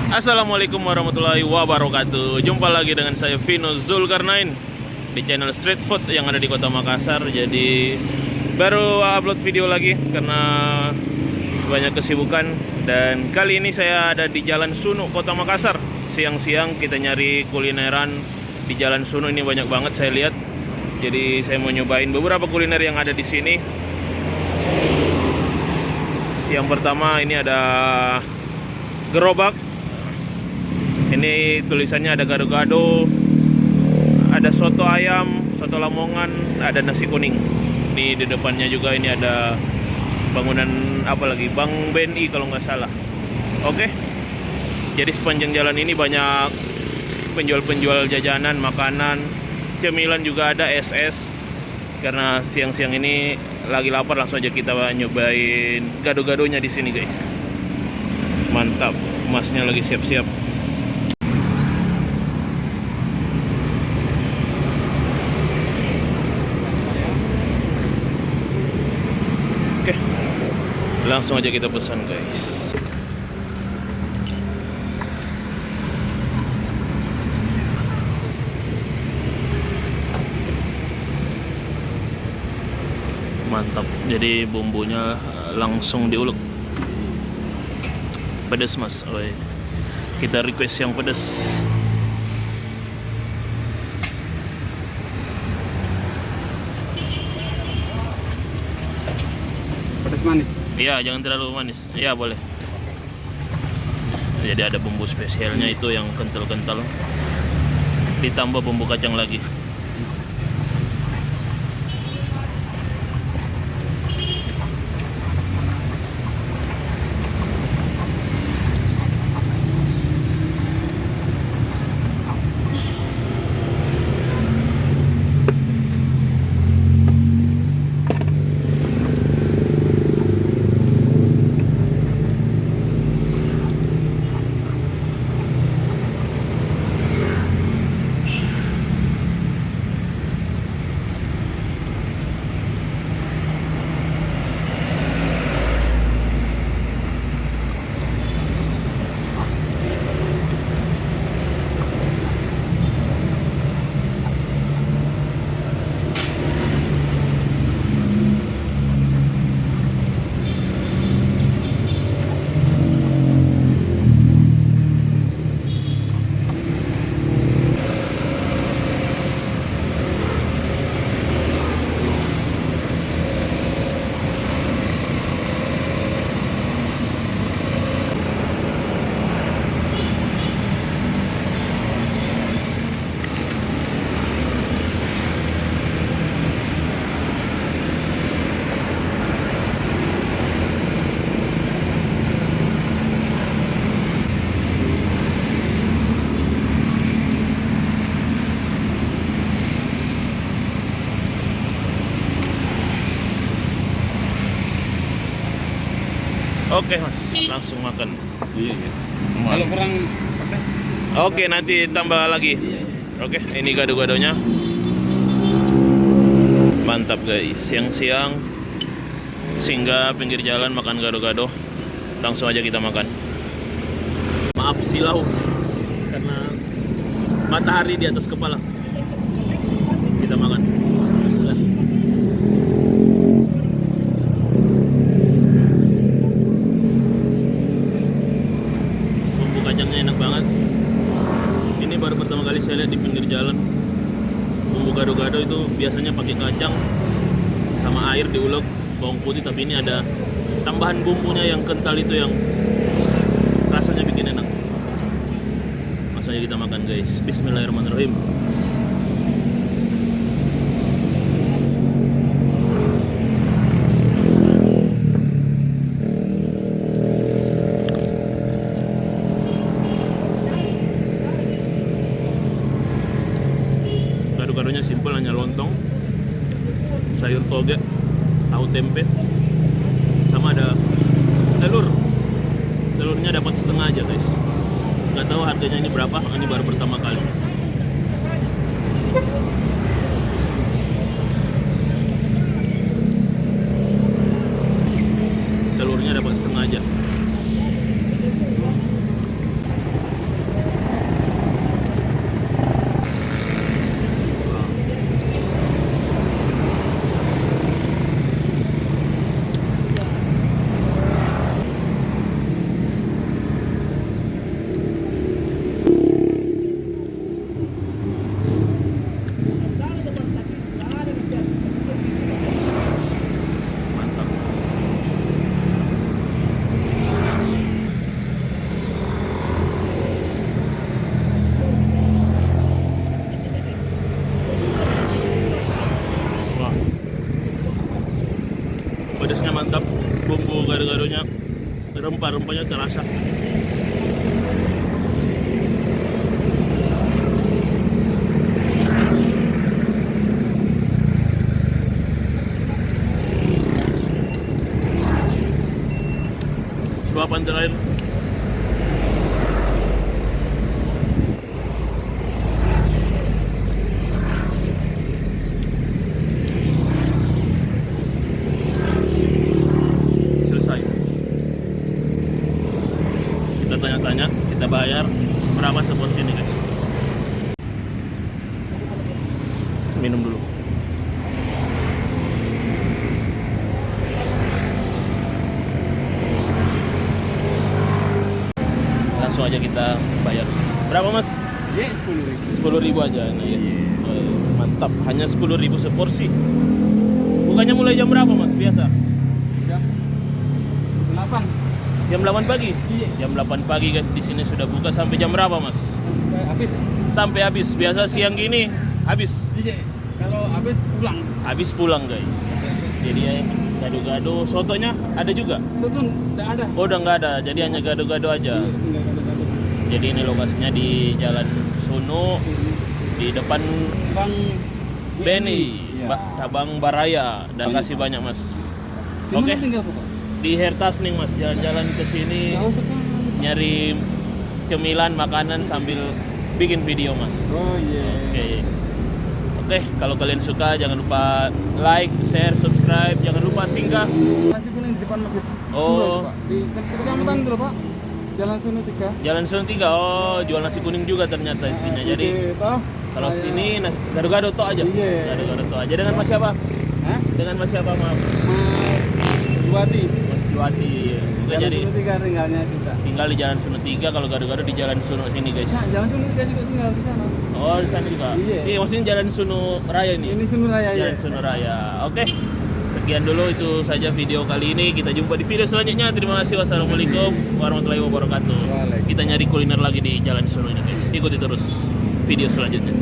Assalamualaikum warahmatullahi wabarakatuh. Jumpa lagi dengan saya Vino Zulkarnain di channel Street Food yang ada di Kota Makassar. Jadi baru upload video lagi karena banyak kesibukan. Dan kali ini saya ada di Jalan Sunu, Kota Makassar. Siang-siang kita nyari kulineran di Jalan Sunu, ini banyak banget saya lihat. Jadi saya mau nyobain beberapa kuliner yang ada di sini. Yang pertama ini ada gerobak. Ini tulisannya ada gado-gado, ada soto ayam, soto lamongan, ada nasi kuning. Ini di depannya juga ini ada bangunan apa lagi, Bank BNI kalau nggak salah. Oke. Jadi sepanjang jalan ini banyak penjual-penjual jajanan, makanan, cemilan juga ada, SS. Karena siang-siang ini lagi lapar, langsung aja kita nyobain gado-gadonya di sini, guys. Mantap, masnya lagi siap-siap. Oke, langsung aja kita pesan, guys. Mantap, jadi bumbunya langsung diulek. Pedas, mas. Oh, iya. Kita request yang pedas. Pedas manis. Iya, jangan terlalu manis. Iya, boleh. Jadi ada bumbu spesialnya itu yang kental-kental. Ditambah bumbu kacang lagi. Oke, mas, langsung makan. Iya. Kalau kurang pedas. Oke, nanti tambah lagi. Oke, ini gado-gadonya. Mantap, guys. Siang-siang singgah pinggir jalan makan gado-gado. Langsung aja kita makan. Maaf silau karena matahari di atas kepala. Kita makan. Bismillah. Bumbu kacangnya enak banget. Ini baru pertama kali saya lihat di pinggir jalan. Bumbu gado-gado itu biasanya pakai kacang sama air diulek, bawang putih, tapi ini ada tambahan bumbunya yang kental itu yang rasanya bikin enak. Langsung aja kita makan, guys. Bismillahirrahmanirrahim. Gado-gadonya simpel, hanya lontong, sayur toge, tahu tempe, sama ada telur. Telurnya dapat setengah aja, guys. Nggak tahu harganya ini berapa, ini baru pertama kali. Telurnya dapat setengah aja. rempah-rempahnya terasa. Suapan terakhir. Selesai. Kita tanya-tanya, kita bayar berapa seporsi ini guys. Minum dulu. Langsung aja kita bayar. Berapa mas? Iya, 10.000. 10.000 aja. Nah, ya. Mantap, hanya 10.000 seporsi. Bukannya mulai jam berapa mas biasa? Jam 8. Jam 8 pagi? Iya. Jam 8 pagi guys, di sini sudah buka sampai jam berapa mas? Habis. Sampai habis. Biasa siang gini habis. Iya. Kalau habis pulang. Habis pulang guys. Jadi ya gado-gado. Sotonya ada juga? Soto enggak ada. Oh udah nggak ada, jadi hanya gado-gado aja. Iya, tinggal gado-gado. Jadi ini lokasinya di Jalan Sono, di depan Bang Beni, Iya. cabang Baraya. Dan kasih banyak mas. Di Oke. mana tinggal Pak? Di Hertas nih mas, jalan-jalan ke sini Jauh sekali. nyari cemilan makanan sambil bikin video mas. Oh iya. Oke, kalau kalian suka jangan lupa like, share, subscribe, jangan lupa singgah. Nasi kuning di depan masjid. Oh. Suruh itu, Pak. Di kecamatan dulu Pak. Jalan Sono 3. Jalan Sun 3. Oh, jual nasi kuning juga ternyata istrinya. Jadi kalau sini gado-gado toh aja. Iya. Gado-gado toh aja. Dengan Mas siapa? Hah? Dengan Mas siapa, maaf? Mas Juwati. Mas Juwati. Oke, Jalan jadi Sono 3 tinggalnya juga. tinggal di Jalan Sun 3, kalau gado-gado di Jalan Sun sini, guys. Nah, Jalan Sono 3 juga tinggal di sana. Oh, di sana juga. Iya. Maksudnya Jalan Sunu Raya ini. Ini Sono Raya ya. Jalan Sunu Raya. Oke. Sekian dulu itu saja video kali ini. Kita jumpa di video selanjutnya. Terima kasih. Wassalamualaikum warahmatullahi wabarakatuh. Waalaikumsalam. Kita nyari kuliner lagi di Jalan Sunu ini, guys. Ikuti terus video selanjutnya.